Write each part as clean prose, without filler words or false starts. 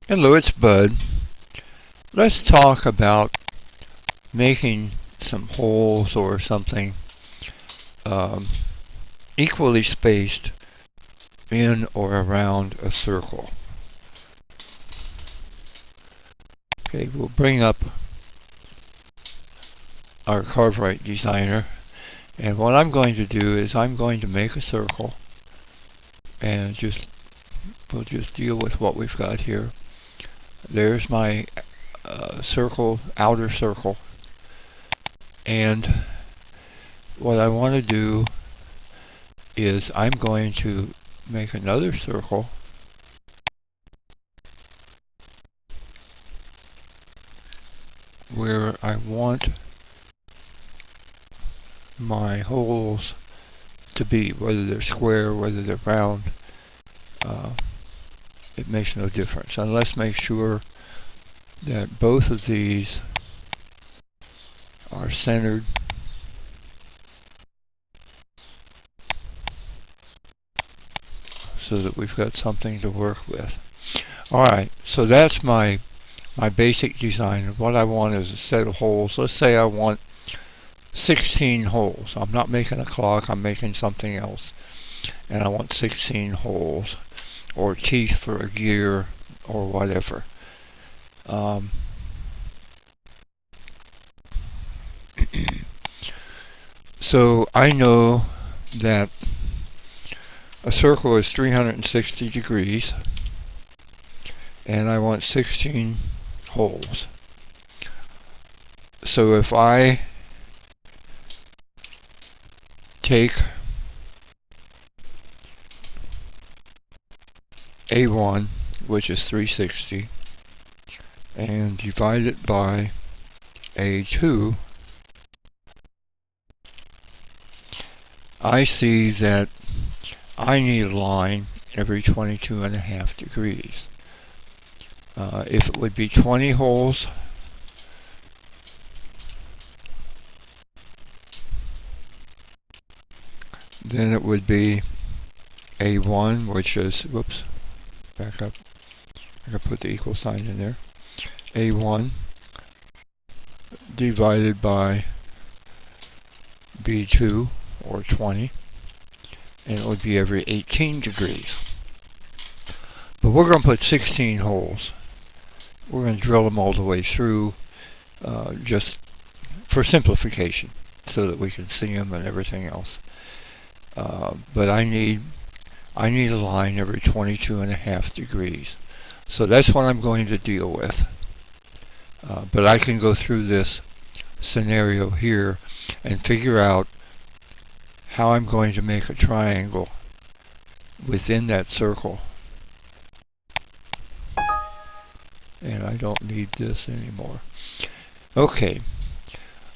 Hello, it's Bud. Let's talk about making some holes or something um, equally spaced in or around a circle. Okay, we'll bring up our CarveWright designer, and what I'm going to do is I'm going to make a circle, and we'll just deal with what we've got here. There's my outer circle, and what I want to do is I'm going to make another circle where I want my holes to be, whether they're square, whether they're round. It makes no difference. And let's make sure that both of these are centered so that we've got something to work with. Alright, so that's my basic design. What I want is a set of holes. Let's say I want 16 holes. I'm not making a clock, I'm making something else. And I want 16 holes, or teeth for a gear, or whatever. So I know that a circle is 360 degrees, and I want 16 holes. So if I take A1, which is 360, and divide it by A2, I see that I need a line every 22.5 degrees. If it would be 20 holes, then it would be A1, which is, whoops, back up. I gotta put the equal sign in there. A1 divided by B2, or 20, and it would be every 18 degrees. But we're going to put 16 holes. We're going to drill them all the way through, just for simplification, so that we can see them and everything else. But I need a line every 22.5 degrees. So that's what I'm going to deal with. But I can go through this scenario here and figure out how I'm going to make a triangle within that circle. And I don't need this anymore. Okay,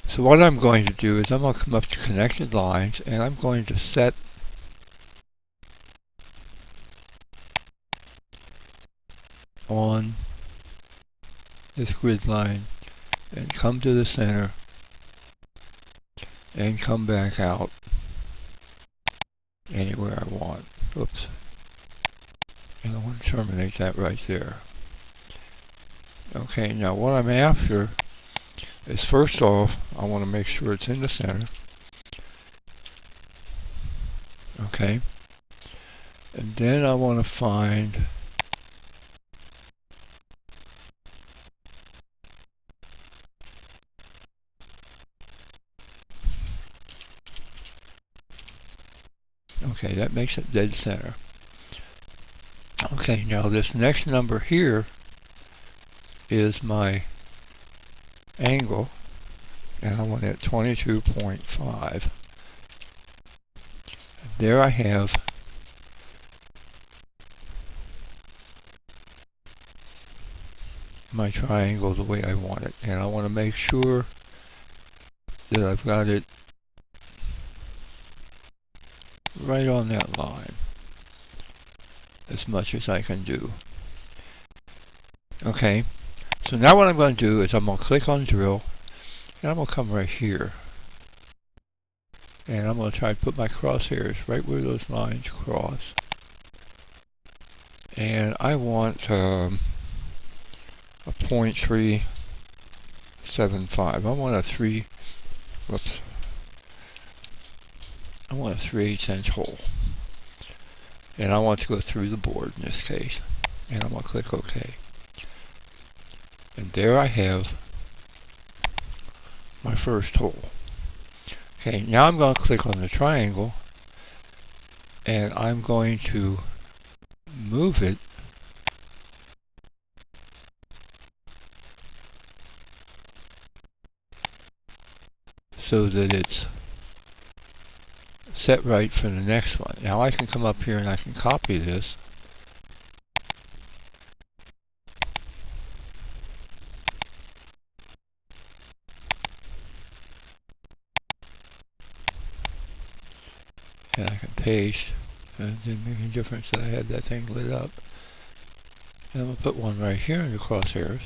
so what I'm going to do is I'm going to come up to connected lines, and I'm going to set on this grid line and come to the center and come back out anywhere I want. Oops. And I want to terminate that right there. Okay, now what I'm after is, first off, I want to make sure it's in the center. Okay. And then I want to find okay, that makes it dead center. Okay, now this next number here is my angle, and I want it at 22.5. There I have my triangle the way I want it, and I want to make sure that I've got it right on that line as much as I can do. Okay, so now what I'm going to do is I'm going to click on drill, and I'm going to come right here, and I'm going to try to put my crosshairs right where those lines cross, and I want a 0.375. I want a 3/8 inch hole. And I want to go through the board in this case. And I'm going to click OK. And there I have my first hole. Okay, now I'm going to click on the triangle and I'm going to move it so that it's set right for the next one. Now I can come up here and I can copy this. And I can paste. And it didn't make any difference that I had that thing lit up. And I'm going to put one right here in the crosshairs.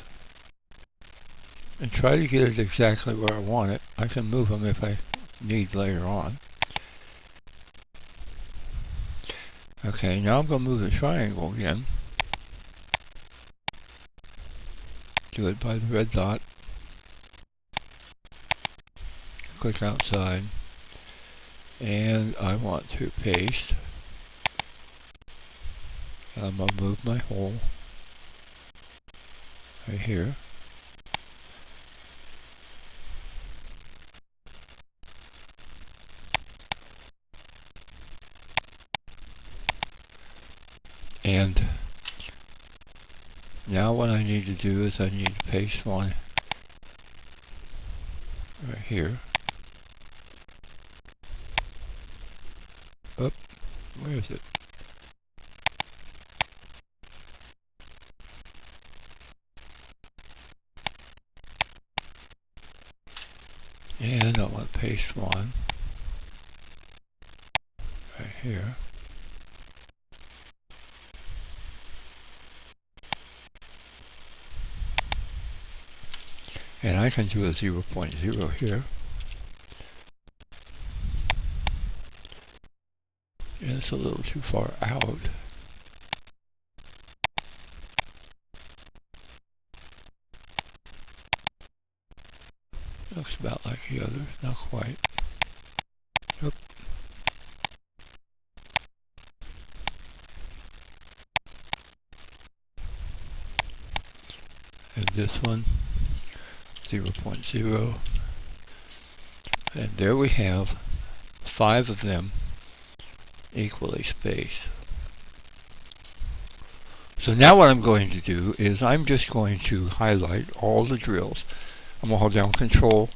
And try to get it exactly where I want it. I can move them if I need later on. Okay, now I'm going to move the triangle again. Do it by the red dot. Click outside. And I want to paste. And I'm going to move my hole right here. And now what I need to do is I need to paste one right here. Oop, where is it? And I want to paste one right here. And I can do a 0.0 here. And it's a little too far out. Looks about like the others, not quite. Oop. And this one, 0.0. And there we have 5 of them equally spaced. So now what I'm going to do is I'm just going to highlight all the drills. I'm going to hold down Control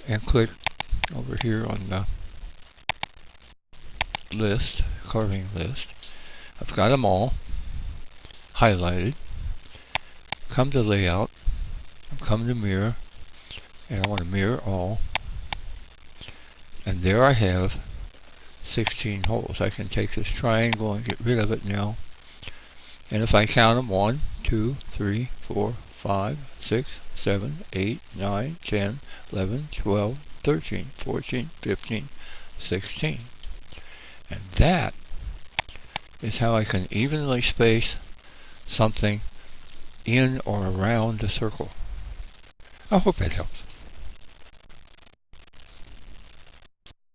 and click over here on the list, carving list. I've got them all highlighted. Come to Layout, come to Mirror, and I want to mirror all. And there I have 16 holes. I can take this triangle and get rid of it now. And if I count them, 1, 2, 3, 4, 5, 6, 7, 8, 9, 10, 11, 12, 13, 14, 15, 16. And that is how I can evenly space something in or around a circle. I hope it helps.